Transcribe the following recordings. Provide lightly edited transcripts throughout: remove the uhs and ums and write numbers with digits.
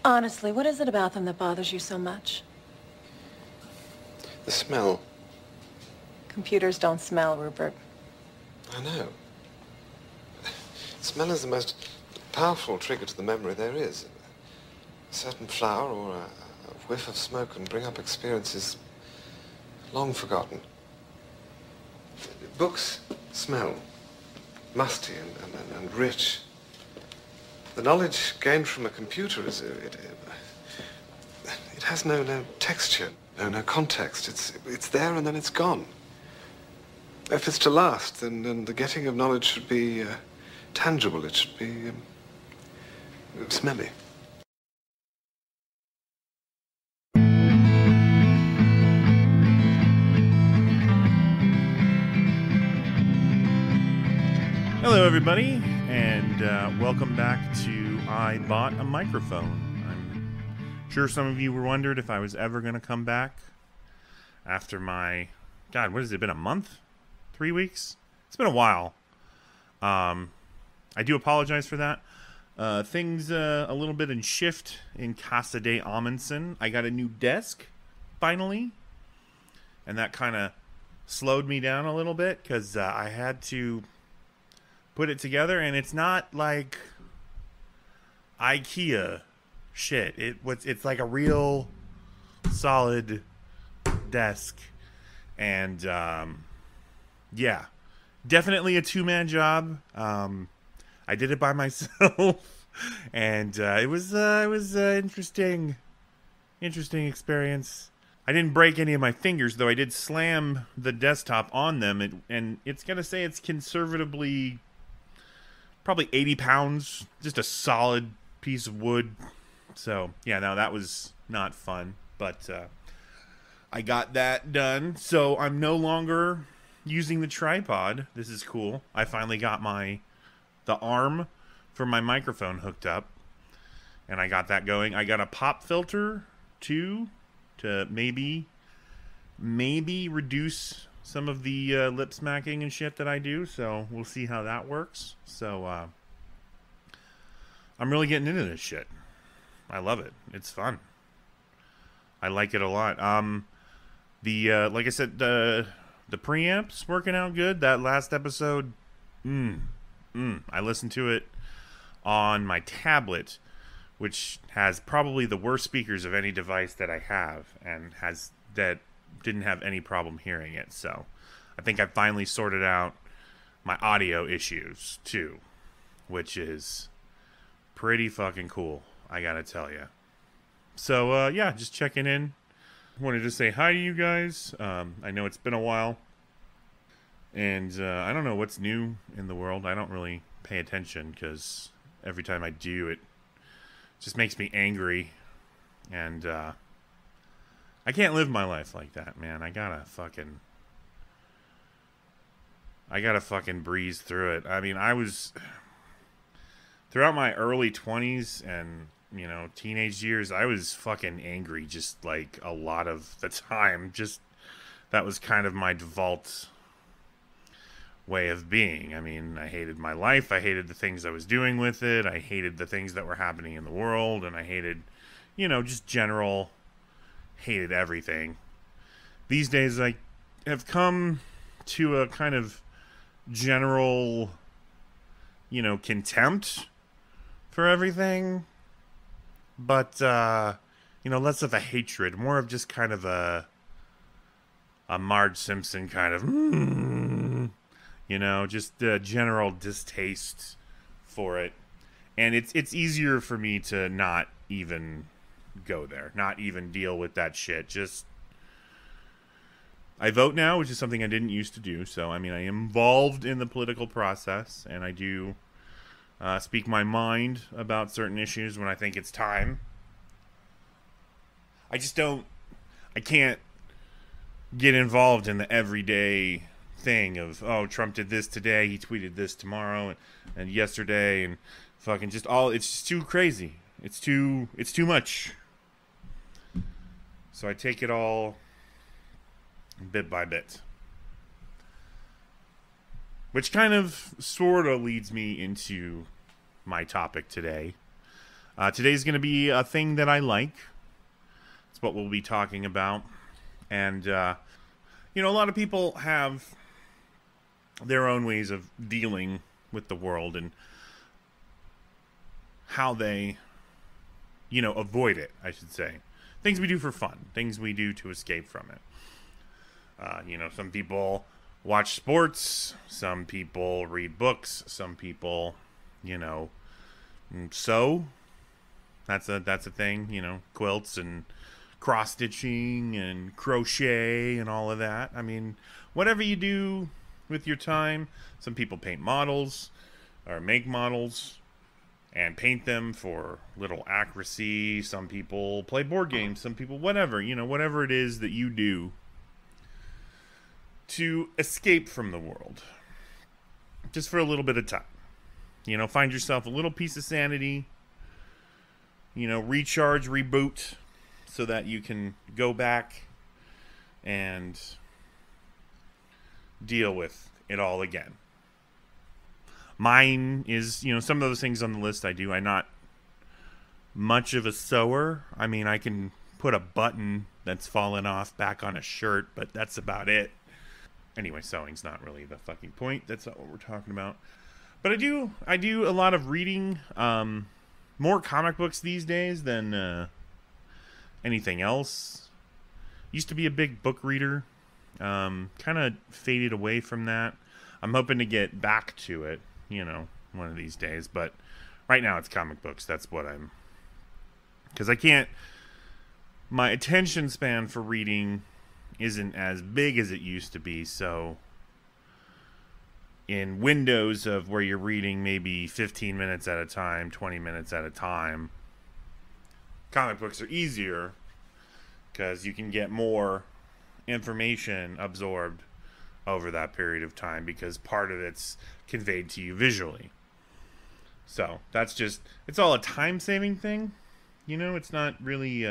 Honestly, what is it about them that bothers you so much? The smell. Computers don't smell, Rupert. I know. Smell is the most powerful trigger to the memory there is. A certain flower or a whiff of smoke can bring up experiences long forgotten. Books smell musty and rich. The knowledge gained from a computer it has no texture, no context. It's there and then it's gone. If it's to last, then the getting of knowledge should be tangible. It should be smelly. Hello, everybody, and welcome back to I Bought a Microphone. I'm sure some of you were wondering if I was ever going to come back after my... God, what has it been, a month? 3 weeks? It's been a while. I do apologize for that. Things a little bit in shift in Casa de Amundsen. I got a new desk, finally, and that kind of slowed me down a little bit because I had to put it together, and it's not like IKEA shit. It's like a real solid desk, and yeah, definitely a two-man job. I did it by myself, and it was interesting experience. I didn't break any of my fingers, though I did slam the desktop on them, and it's gonna say it's conservatively probably 80 pounds, just a solid piece of wood. So, yeah, no, that was not fun, but I got that done. So I'm no longer using the tripod. This is cool. I finally got the arm for my microphone hooked up, and I got that going. I got a pop filter, too, to maybe reduce some of the lip smacking and shit that I do, so we'll see how that works. So, I'm really getting into this shit. I love it. It's fun. I like it a lot. Like I said, the preamp's working out good. That last episode, I listened to it on my tablet, which has probably the worst speakers of any device that I have, and didn't have any problem hearing it. So I think I finally sorted out my audio issues too, which is pretty fucking cool, I gotta tell you. So yeah, just checking in. Wanted to say hi to you guys. I know it's been a while, and I don't know what's new in the world. I don't really pay attention because every time I do, it just makes me angry, and I can't live my life like that, man. I gotta fucking breeze through it. I mean, I was throughout my early 20s and, teenage years, I was fucking angry just like a lot of the time. Just that was kind of my default way of being. I mean, I hated my life. I hated the things I was doing with it. I hated the things that were happening in the world, and I hated, just general hated everything. These days I have come to a kind of general, contempt for everything, but less of a hatred, more of just kind of a Marge Simpson kind of just a general distaste for it. And it's easier for me to not even go there, not even deal with that shit. Just I vote now, which is something I didn't used to do. So I mean, I am involved in the political process, and I do speak my mind about certain issues when I think it's time. I can't get involved in the everyday thing of, oh, Trump did this today, he tweeted this tomorrow and yesterday, and fucking just all, it's just too crazy. It's too much. So I take it all bit by bit. Which kind of sort of leads me into my topic today. Today's going to be a thing that I like. It's what we'll be talking about. And, a lot of people have their own ways of dealing with the world and how they, avoid it, I should say. Things we do for fun. Things we do to escape from it. Some people watch sports. Some people read books. Some people, sew. That's a thing, quilts and cross-stitching and crochet and all of that. I mean, whatever you do with your time. Some people paint models or make models and paint them for little accuracy. Some people play board games. Some people, whatever it is that you do to escape from the world. Just for a little bit of time. Find yourself a little piece of sanity. Recharge, reboot, so that you can go back and deal with it all again. Mine is, some of those things on the list I do. I'm not much of a sewer. I mean, I can put a button that's fallen off back on a shirt, but that's about it. Anyway, sewing's not really the fucking point. That's not what we're talking about. But I do a lot of reading, more comic books these days than anything else. Used to be a big book reader. Kind of faded away from that. I'm hoping to get back to it, one of these days. But right now it's comic books. That's what I'm... Because my attention span for reading isn't as big as it used to be, so in windows of where you're reading maybe 15 minutes at a time, 20 minutes at a time, comic books are easier because you can get more information absorbed over that period of time because part of it's conveyed to you visually. So that's just, it's all a time-saving thing. It's not really,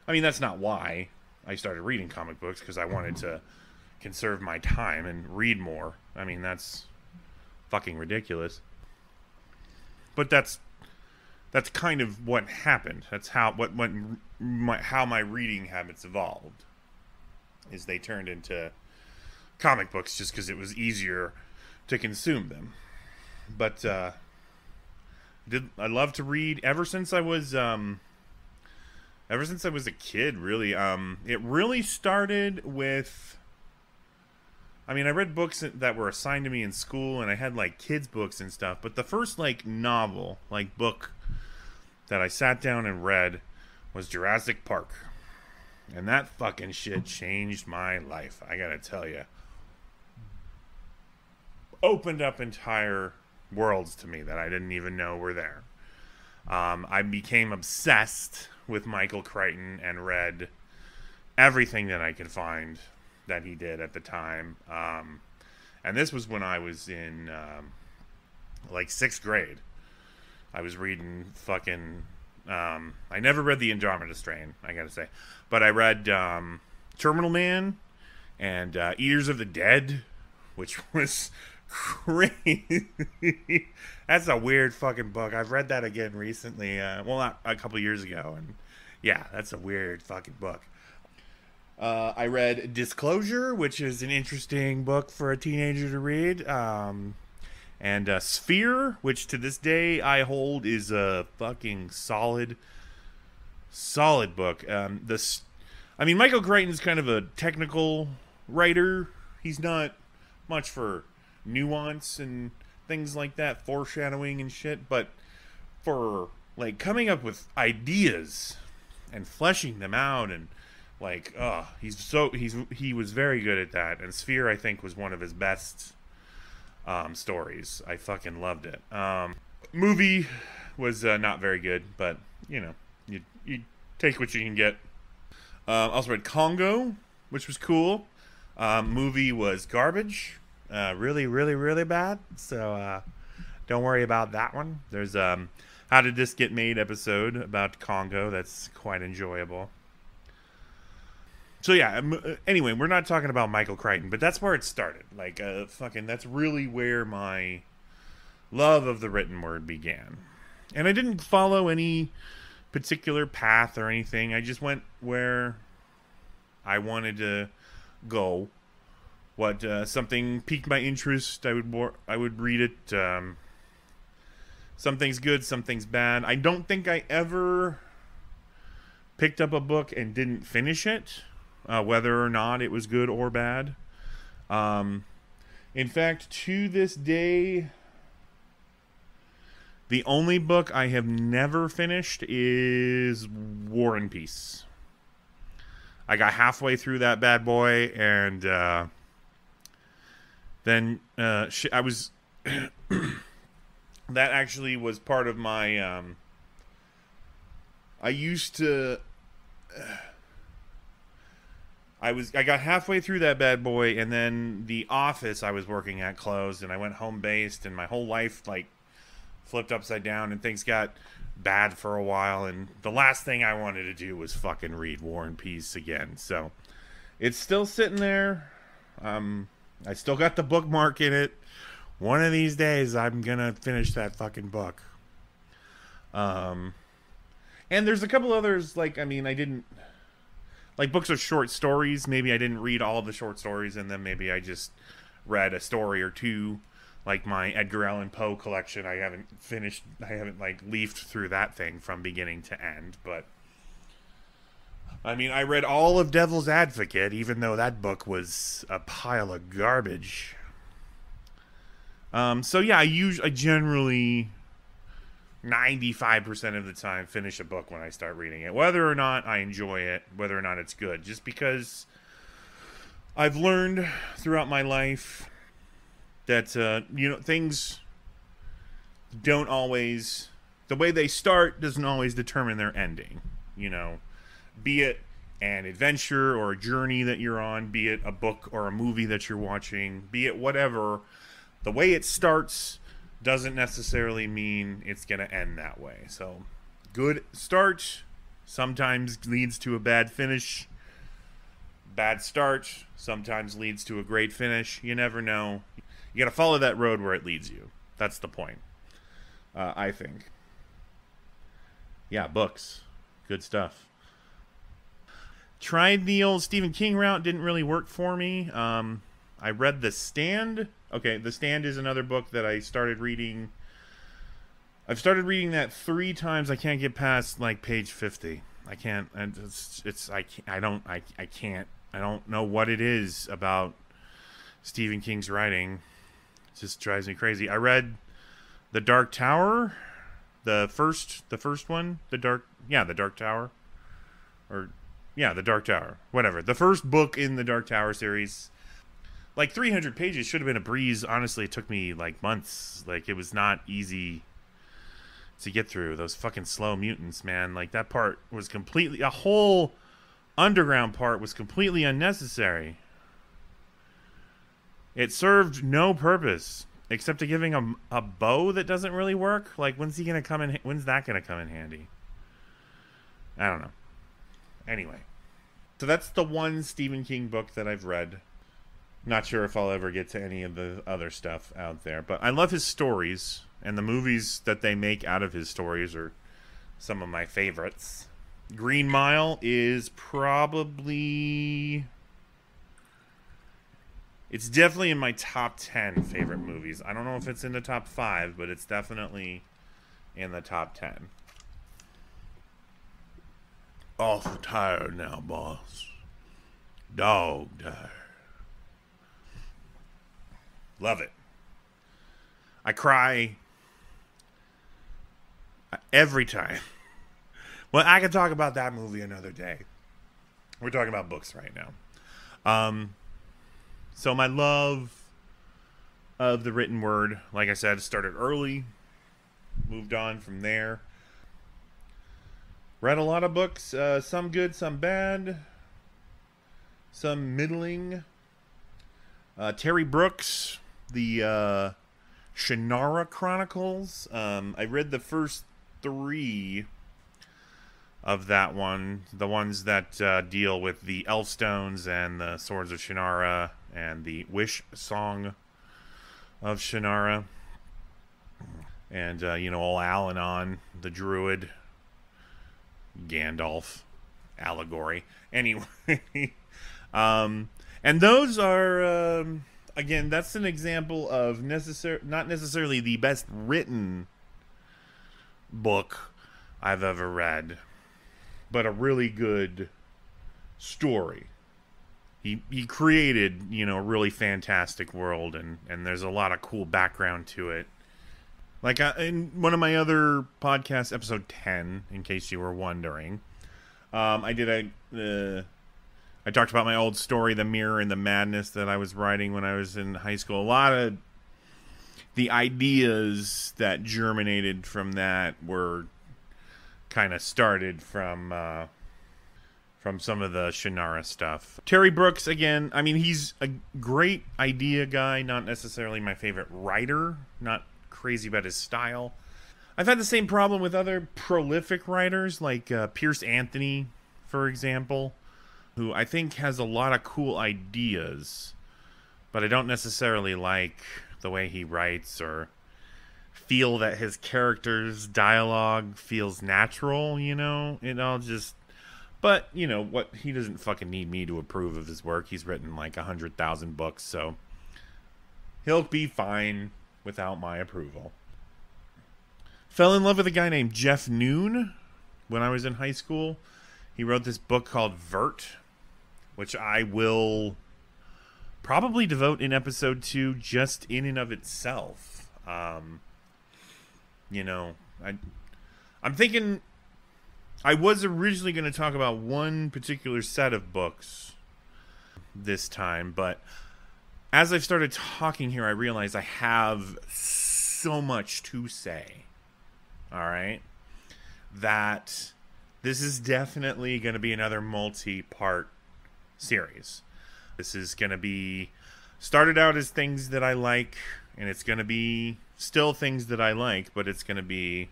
that's not why I started reading comic books, because I wanted to conserve my time and read more. I mean, that's fucking ridiculous. But that's kind of what happened. That's how my reading habits evolved. Is they turned into comic books just because it was easier to consume them. But I love to read ever since I was a kid, really. It really started with... I read books that were assigned to me in school, and I had, kids' books and stuff. But the first, novel, book that I sat down and read was Jurassic Park. And that fucking shit changed my life, I gotta tell you. Opened up entire worlds to me that I didn't even know were there. I became obsessed with Michael Crichton and read everything that I could find that he did at the time. And this was when I was in 6th grade. I was reading fucking I never read The Andromeda Strain, I gotta say, but I read Terminal Man and Eaters of the Dead, which was crazy. That's a weird fucking book. I've read that again recently, not a couple years ago, and yeah, that's a weird fucking book. I read Disclosure, which is an interesting book for a teenager to read. And Sphere, which to this day I hold is a fucking solid book. Michael Crichton's kind of a technical writer. He's not much for nuance and things like that, foreshadowing and shit. But for coming up with ideas and fleshing them out and he was very good at that. And Sphere, I think, was one of his best stories. I fucking loved it. Movie was not very good, but you take what you can get. Also read Congo, which was cool. Movie was garbage. Really, really, really bad. So don't worry about that one. There's How Did This Get Made episode about Congo. That's quite enjoyable. So yeah, anyway, we're not talking about Michael Crichton, but that's where it started. That's really where my love of the written word began. And I didn't follow any particular path or anything. I just went where I wanted to go. What something piqued my interest, I would read it. Something's good, something's bad. I don't think I ever picked up a book and didn't finish it, whether or not it was good or bad. In fact, to this day, the only book I have never finished is War and Peace. I got halfway through that bad boy, and then I was... that actually was part of my... I used to... I got halfway through that bad boy, and then the office I was working at closed, and I went home based, and my whole life like flipped upside down, and things got bad for a while, and the last thing I wanted to do was fucking read War and Peace again. So it's still sitting there. I still got the bookmark in it. One of these days I'm gonna finish that fucking book. And there's a couple others, like, I mean, I didn't... Like, books of short stories. Maybe I didn't read all the short stories, and then maybe I just read a story or two. Like my Edgar Allan Poe collection. I haven't finished... I haven't, like, leafed through that thing from beginning to end. But, I mean, I read all of Devil's Advocate, even though that book was a pile of garbage. So, yeah, I generally... 95% of the time finish a book when I start reading it, whether or not I enjoy it, whether or not it's good, just because I've learned throughout my life that you know, things don't always, the way they start doesn't always determine their ending, you know, be it an adventure or a journey that you're on, be it a book or a movie that you're watching, be it whatever. The way it starts doesn't necessarily mean it's going to end that way. So, good start sometimes leads to a bad finish. Bad start sometimes leads to a great finish. You never know. You got to follow that road where it leads you. That's the point, I think. Yeah, books. Good stuff. Tried the old Stephen King route. Didn't really work for me. I read The Stand. Okay, The Stand is another book that I started reading. I've started reading that 3 times. I can't get past like page 50. I can't. I can't. I don't know what it is about Stephen King's writing. It just drives me crazy. I read The Dark Tower, the first one, The Dark Tower, or yeah, The Dark Tower, whatever. The first book in the Dark Tower series. Like 300 pages should have been a breeze. Honestly, it took me like months. Like, it was not easy to get through. Those fucking slow mutants, man. Like, that part was completely... A whole underground part was completely unnecessary. It served no purpose except to giving a bow that doesn't really work. Like, when's that gonna come in handy? I don't know. Anyway. So that's the one Stephen King book that I've read. Not sure if I'll ever get to any of the other stuff out there. But I love his stories. And the movies that they make out of his stories are some of my favorites. Green Mile is probably... It's definitely in my top 10 favorite movies. I don't know if it's in the top 5, but it's definitely in the top 10. Awful tired now, boss. Dog tired. Love it. I cry every time. Well, I can talk about that movie another day. We're talking about books right now. So my love of the written word, like I said, started early. Moved on from there. Read a lot of books. Some good, some bad. Some middling. Terry Brooks, the Shannara Chronicles. I read the first 3 of that one. The ones that deal with the Elfstones and the Swords of Shannara and the Wish Song of Shannara. And, old Alanon, the druid, Gandalf allegory. Anyway, and those are, again, that's an example of not necessarily the best written book I've ever read, but a really good story. He created, a really fantastic world, and there's a lot of cool background to it. Like in one of my other podcasts, episode 10, in case you were wondering, I talked about my old story, The Mirror and the Madness, that I was writing when I was in high school. A lot of the ideas that germinated from that were kind of started from some of the Shannara stuff. Terry Brooks, again, I mean, he's a great idea guy, not necessarily my favorite writer, not crazy about his style. I've had the same problem with other prolific writers, like Pierce Anthony, for example, who I think has a lot of cool ideas, but I don't necessarily like the way he writes or feel that his character's dialogue feels natural, it all just... But, what, he doesn't fucking need me to approve of his work. He's written like 100,000 books, so he'll be fine without my approval. Fell in love with a guy named Jeff Noon when I was in high school. He wrote this book called Vert, which I will probably devote an episode to just in and of itself. I'm thinking... I was originally going to talk about one particular set of books this time, but as I've started talking here, I realize I have so much to say. All right? That this is definitely going to be another multi-part series. This is going to be started out as things that I like, and it's going to be still things that I like, but it's going to be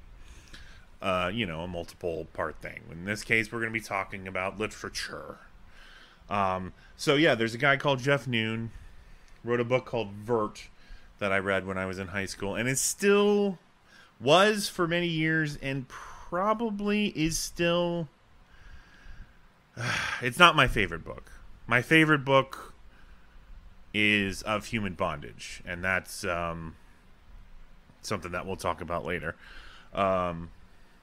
a multiple part thing. In this case, we're going to be talking about literature. So yeah, there's a guy called Jeff Noon, wrote a book called Vert that I read when I was in high school, and it still was for many years and probably is still... It's not my favorite book. My favorite book is Of Human Bondage, and that's something that we'll talk about later.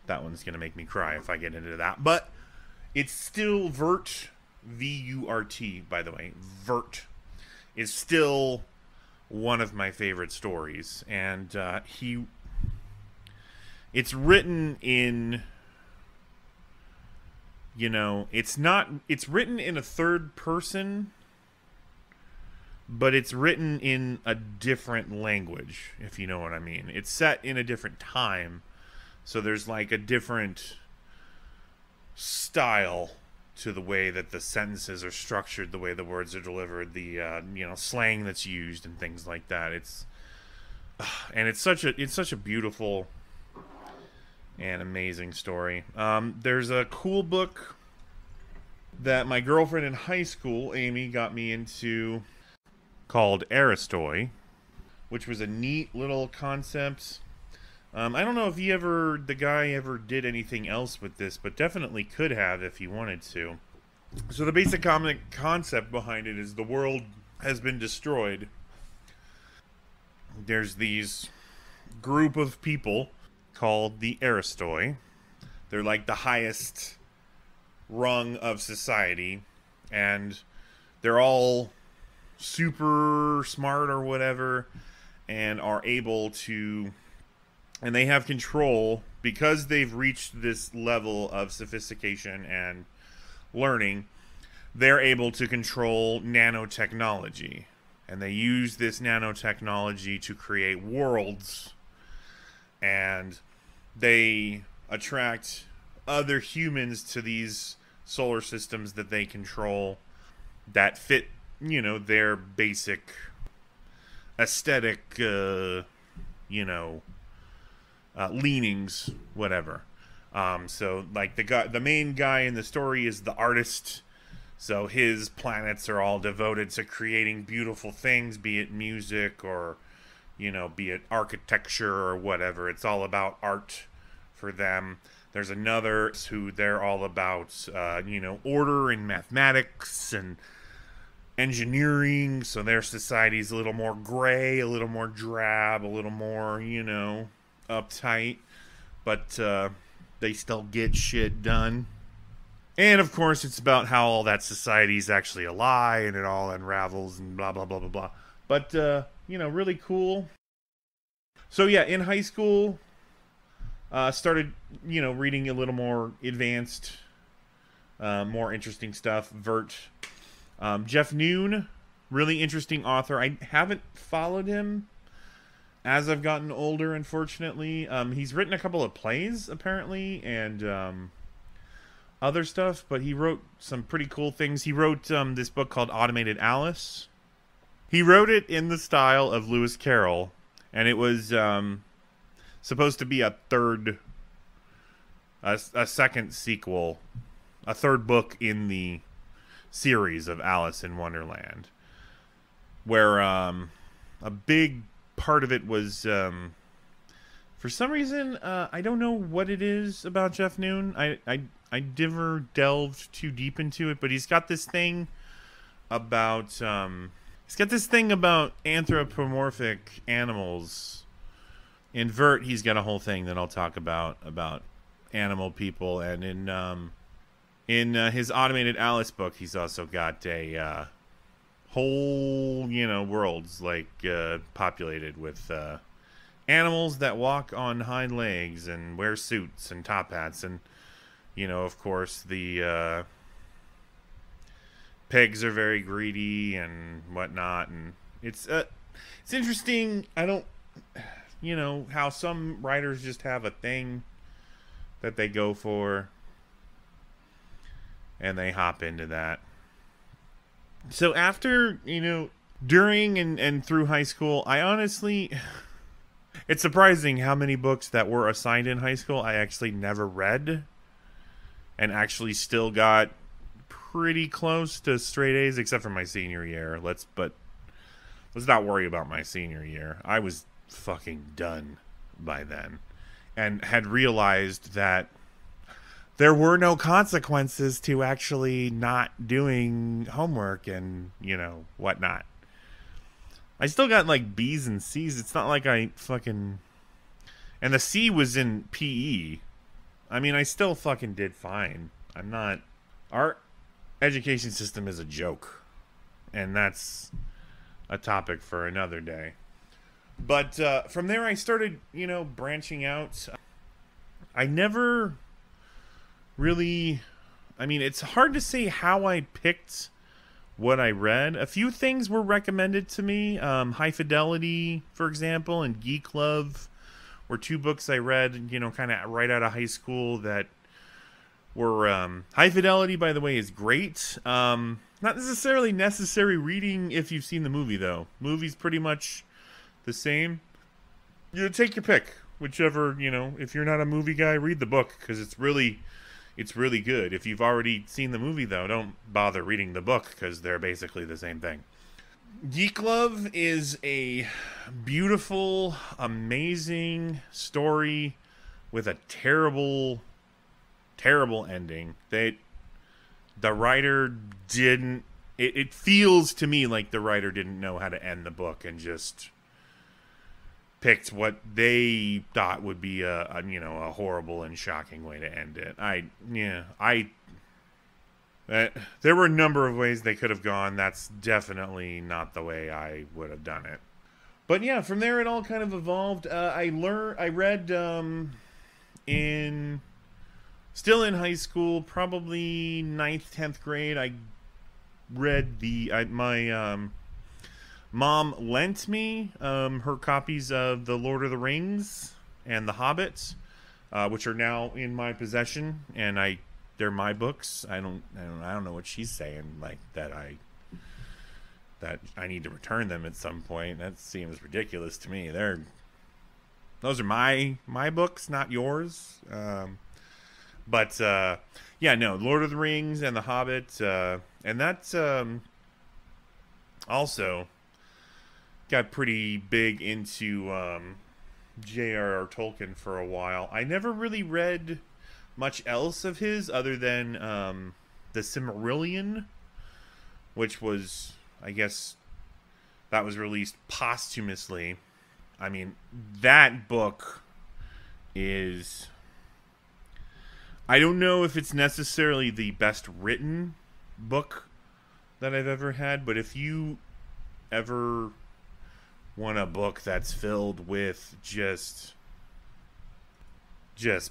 That one's going to make me cry if I get into that. But it's still Vert, V-U-R-T, by the way. Vert is still one of my favorite stories. And it's written in, it's written in a third person, but it's written in a different language, if you know what I mean. It's set in a different time. So there's like a different style to the way that the sentences are structured, the way the words are delivered, the slang that's used and things like that. It's such a beautiful and amazing story. There's a cool book that my girlfriend in high school, Amy, got me into called Aristoi, which was a neat little concept. I don't know if the guy ever did anything else with this, but definitely could have if he wanted to. So the basic comic concept behind it is the world has been destroyed. There's these group of people called the Aristoi. They're like the highest rung of society, and they're all super smart or whatever, and are able to... And they have control, because they've reached this level of sophistication and learning, they're able to control nanotechnology. And they use this nanotechnology to create worlds. And they attract other humans to these solar systems that they control that fit, their basic aesthetic, leanings, whatever. So like the main guy in the story is the artist. So his planets are all devoted to creating beautiful things, be it music or, be it architecture or whatever. It's all about art for them. There's another who they're all about, order and mathematics and engineering. So their society's a little more gray, a little more drab, a little more, uptight. But they still get shit done. And, of course, it's about how all that society is actually a lie and it all unravels and blah, blah, blah, blah, blah. But, really cool. So, yeah, in high school, started, reading a little more advanced, more interesting stuff. Vert. Jeff Noon, really interesting author. I haven't followed him as I've gotten older, unfortunately. He's written a couple of plays, apparently, and other stuff, but he wrote some pretty cool things. He wrote this book called Automated Alice. He wrote it in the style of Lewis Carroll, and it was supposed to be a second sequel, a third book in the series of Alice in Wonderland, where a big part of it was, for some reason, I don't know what it is about Jeff Noon. I never delved too deep into it, but he's got this thing about anthropomorphic animals. In Vert, he's got a whole thing that I'll talk about animal people, and in his Automated Alice book, he's also got a whole worlds populated with animals that walk on hind legs and wear suits and top hats, and of course, the pigs are very greedy and whatnot, and it's interesting. I don't, how some writers just have a thing that they go for, and they hop into that. So after, during and through high school, I honestly... It's surprising how many books that were assigned in high school I actually never read, and actually still got pretty close to straight A's, except for my senior year. Let's not worry about my senior year. I was fucking done by then, and had realized that there were no consequences to actually not doing homework and, whatnot. I still got, B's and C's. It's not like I fucking... And the C was in PE. I mean, I still fucking did fine. I'm not... Our education system is a joke. And that's a topic for another day. But from there, I started, branching out. I never really... I mean, it's hard to say how I picked what I read. A few things were recommended to me. High Fidelity, for example, and Geek Love were two books I read, kind of right out of high school that were... High Fidelity, by the way, is great. Not necessarily necessary reading if you've seen the movie, though. Movie's pretty much the same. Take your pick. Whichever, if you're not a movie guy, read the book, because it's really good. If you've already seen the movie, though, don't bother reading the book, because they're basically the same thing. Geek Love is a beautiful, amazing story with a terrible, terrible ending. The writer didn't... It feels to me like the writer didn't know how to end the book and just picked what they thought would be a horrible and shocking way to end it. There were a number of ways they could have gone. That's definitely not the way I would have done it. But yeah, from there it all kind of evolved. I read still in high school, probably 9th, 10th grade. I read my mom lent me her copies of The Lord of the Rings and The Hobbit, which are now in my possession, and they're my books. I don't know what she's saying, that I need to return them at some point. That seems ridiculous to me. Those are my books, not yours. But Lord of the Rings and The Hobbit, and that's also got pretty big into J.R.R. Tolkien for a while. I never really read much else of his other than the Silmarillion, which was, I guess, that was released posthumously. I mean, that book is... I don't know if it's necessarily the best written book that I've ever had, but if you ever want a book that's filled with just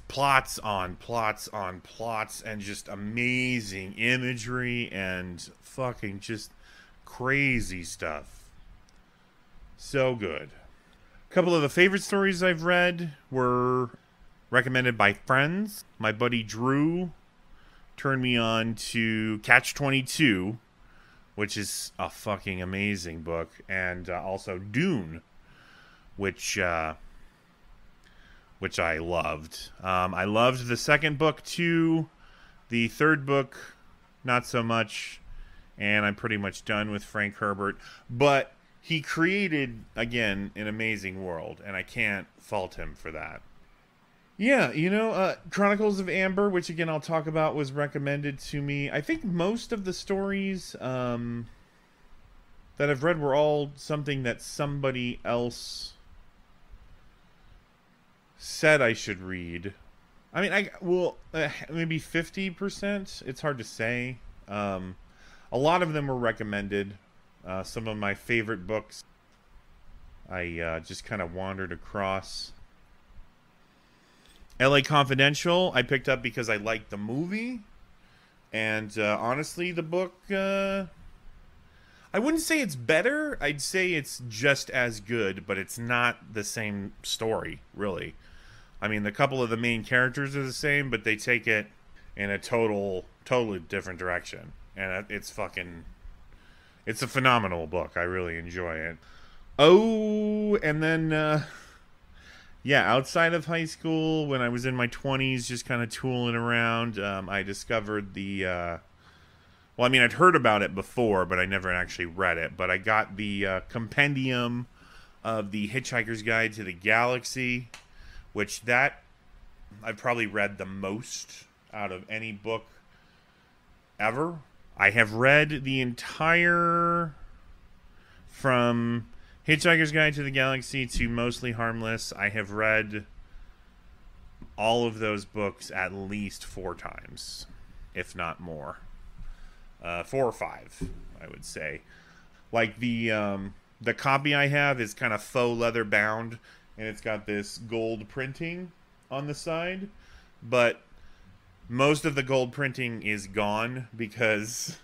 plots on plots on plots and just amazing imagery and fucking just crazy stuff. So good. A couple of the favorite stories I've read were recommended by friends. My buddy Drew turned me on to Catch-22, which is a fucking amazing book, and also Dune, which I loved. I loved the second book too. The third book, not so much, and I'm pretty much done with Frank Herbert. But he created, again, an amazing world, and I can't fault him for that. Yeah, Chronicles of Amber, which again I'll talk about, was recommended to me. I think most of the stories that I've read were all something that somebody else said I should read. I mean, maybe 50%. It's hard to say. A lot of them were recommended. Some of my favorite books I just kind of wandered across. LA Confidential, I picked up because I liked the movie. And honestly, the book, I wouldn't say it's better. I'd say it's just as good, but it's not the same story, really. I mean, the couple of the main characters are the same, but they take it in a totally different direction. And it's a phenomenal book. I really enjoy it. Oh, and then... yeah, outside of high school, when I was in my 20s, just kind of tooling around, I discovered the... well, I mean, I'd heard about it before, but I never actually read it. But I got the compendium of the Hitchhiker's Guide to the Galaxy, which I've probably read the most out of any book ever. I have read the entire... from... Hitchhiker's Guide to the Galaxy to Mostly Harmless. I have read all of those books at least 4 times, if not more. 4 or 5, I would say. Like the copy I have is kind of faux leather bound, and it's got this gold printing on the side, but most of the gold printing is gone because...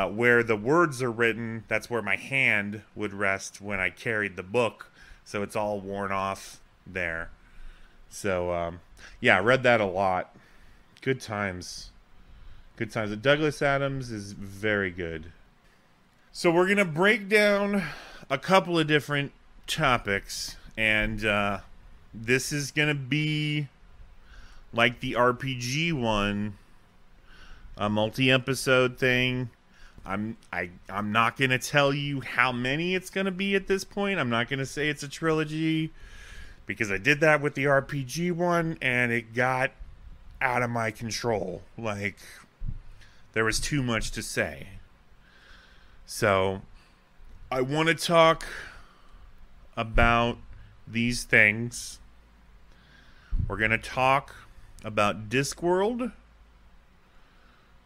where the words are written, that's where my hand would rest when I carried the book. So it's all worn off there. So, yeah, I read that a lot. Good times. Good times. Douglas Adams is very good. So we're going to break down a couple of different topics. And this is going to be like the RPG one. A multi-episode thing. I'm not going to tell you how many it's going to be at this point. I'm not going to say it's a trilogy because I did that with the RPG one and it got out of my control. Like, there was too much to say. So, I want to talk about these things. We're going to talk about Discworld,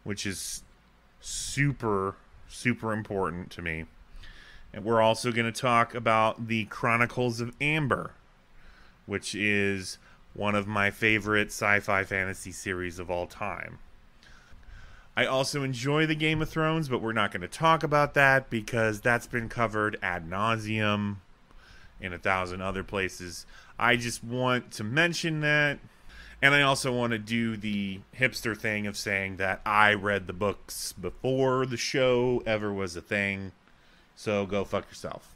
which is super important to me. And we're also going to talk about the Chronicles of Amber, which is one of my favorite sci-fi fantasy series of all time. I also enjoy the Game of Thrones, but we're not going to talk about that because that's been covered ad nauseum in 1,000 other places. I just want to mention that. And I also want to do the hipster thing of saying that I read the books before the show ever was a thing. So go fuck yourself.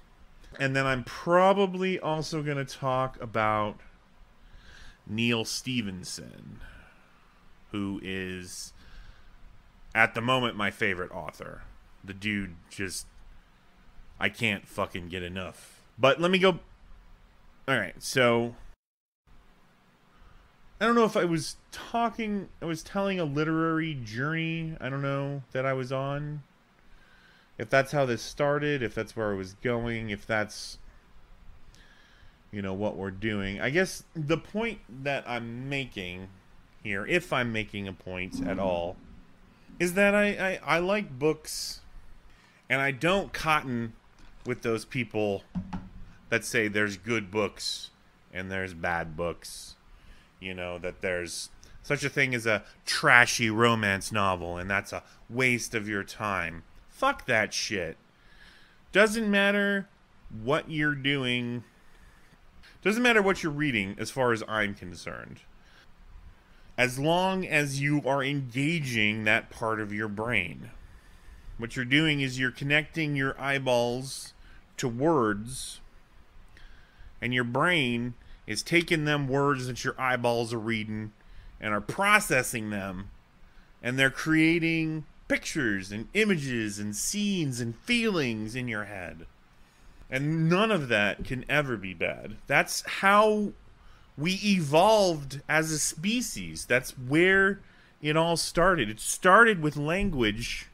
And then I'm probably also going to talk about Neil Stevenson, who is, at the moment, my favorite author. The dude just... I can't fucking get enough. But let me go. All right, so I don't know if I was telling a literary journey, I don't know, that I was on. If that's how this started, if that's where I was going, if that's, what we're doing. I guess the point that I'm making here, if I'm making a point at all, is that I like books, and I don't cotton with those people that say there's good books and there's bad books. That there's such a thing as a trashy romance novel, and that's a waste of your time. Fuck that shit. Doesn't matter what you're doing. Doesn't matter what you're reading, as far as I'm concerned. As long as you are engaging that part of your brain. What you're doing is you're connecting your eyeballs to words, and your brain is taking them words that your eyeballs are reading and are processing them, and they're creating pictures and images and scenes and feelings in your head. And none of that can ever be bad. That's how we evolved as a species. That's where it all started. It started with language,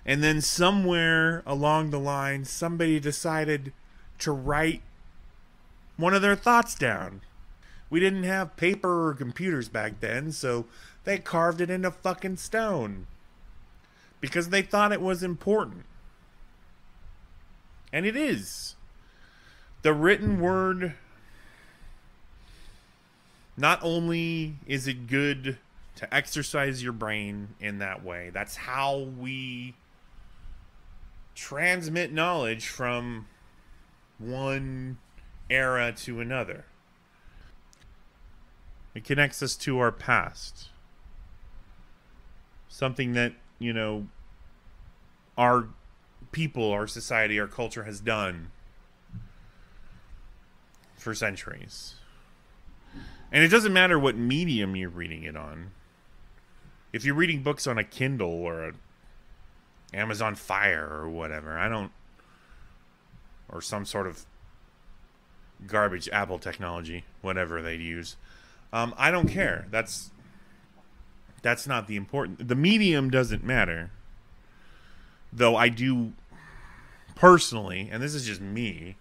and then somewhere along the line, somebody decided to write one of their thoughts down. We didn't have paper or computers back then, so they carved it into fucking stone because they thought it was important. And it is. The written word, not only is it good to exercise your brain in that way, that's how we transmit knowledge from one era to another. It connects us to our past. Something that, our people, our society, our culture has done for centuries. And it doesn't matter what medium you're reading it on. If you're reading books on a Kindle or a Amazon Fire or whatever, or some sort of garbage Apple technology, whatever they use, I don't care. That's not the important. The medium doesn't matter. Though I do personally, and this is just me,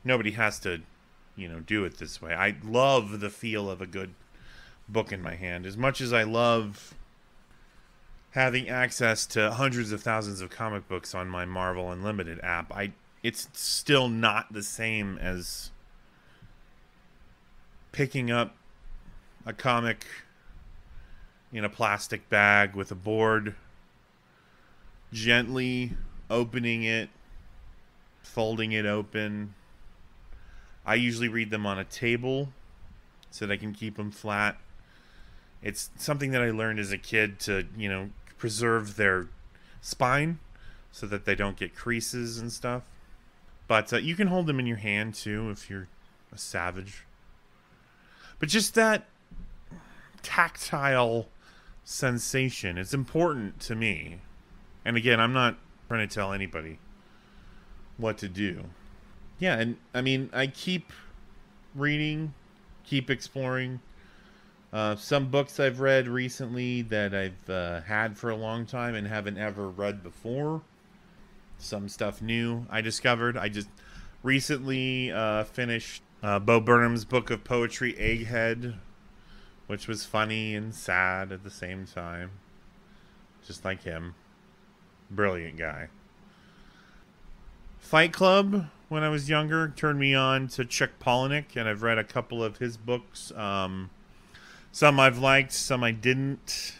nobody has to, do it this way. I love the feel of a good book in my hand as much as I love having access to hundreds of thousands of comic books on my Marvel Unlimited app. It's still not the same as picking up a comic in a plastic bag with a board, gently opening it, folding it open. I usually read them on a table so that I can keep them flat. It's something that I learned as a kid to, preserve their spine so that they don't get creases and stuff. But you can hold them in your hand, too, if you're a savage. But just that tactile sensation, it's important to me. And again, I'm not trying to tell anybody what to do. Yeah, and I mean, I keep reading, keep exploring. Some books I've read recently that I've had for a long time and haven't ever read before. Some stuff new I discovered. I just recently finished Bo Burnham's book of poetry, Egghead, which was funny and sad at the same time. Just like him. Brilliant guy. Fight Club, when I was younger, turned me on to Chuck Palahniuk, and I've read a couple of his books. Some I've liked, some I didn't.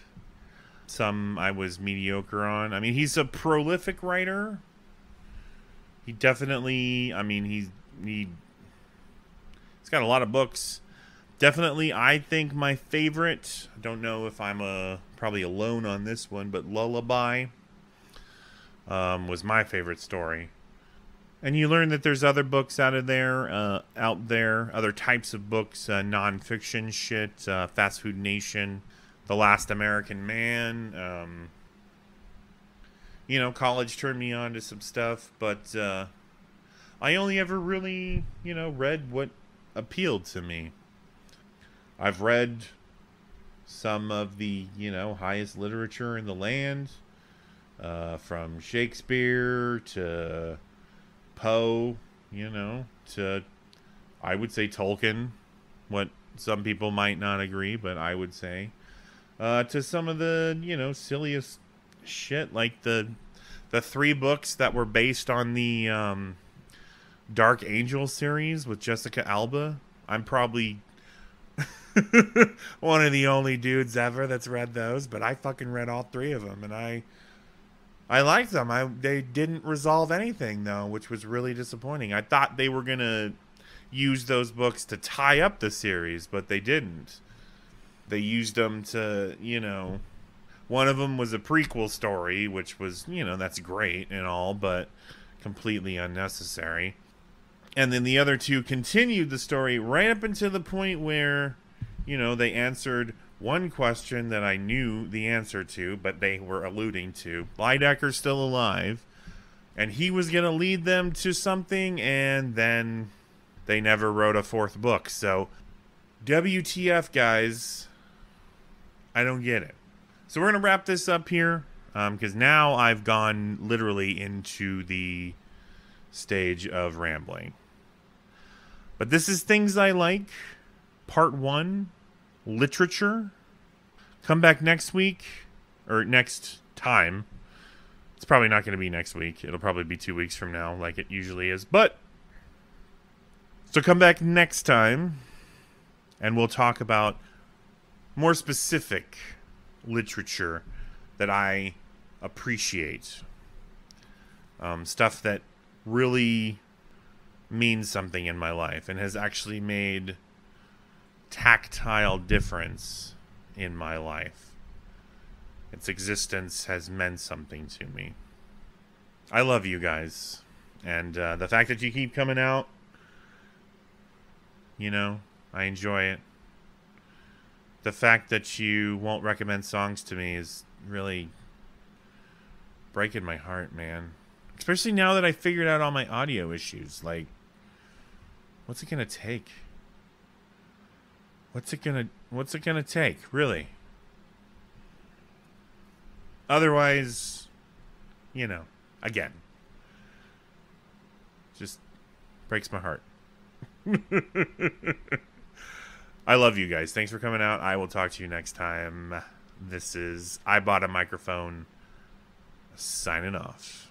Some I was mediocre on. I mean, he's a prolific writer. He definitely, he's got a lot of books. Definitely, I think my favorite, I don't know if I'm probably alone on this one, but Lullaby was my favorite story. And you learn that there's other books out there, other types of books, nonfiction shit, Fast Food Nation, The Last American Man, college turned me on to some stuff, but I only ever really, read what appealed to me. I've read some of the, highest literature in the land, from Shakespeare to Poe, to, I would say, Tolkien, what some people might not agree, but I would say, to some of the, silliest shit, like the 3 books that were based on the Dark Angel series with Jessica Alba. I'm probably one of the only dudes ever that's read those, but I fucking read all 3 of them, and I liked them. They didn't resolve anything, though, which was really disappointing. I thought they were gonna use those books to tie up the series, but they didn't. They used them to, one of them was a prequel story, which was, that's great and all, but completely unnecessary. And then the other 2 continued the story right up until the point where, they answered one question that I knew the answer to, but they were alluding to. Lydecker's still alive, and he was going to lead them to something, and then they never wrote a 4th book. So, WTF, guys. I don't get it. So we're going to wrap this up here, because now I've gone literally into the stage of rambling. But this is Things I Like, Part 1, Literature. Come back next week, or next time. It's probably not going to be next week. It'll probably be 2 weeks from now, like it usually is. But, so come back next time, and we'll talk about more specific literature that I appreciate. Stuff that really means something in my life and has actually made tactile difference in my life. Its existence has meant something to me. I love you guys. And the fact that you keep coming out, I enjoy it. The fact that you won't recommend songs to me is really breaking my heart, man. Especially now that I figured out all my audio issues. Like, what's it gonna take? What's it gonna take, really? Otherwise, again, just breaks my heart. I love you guys. Thanks for coming out. I will talk to you next time. This is I Bought a Microphone, signing off.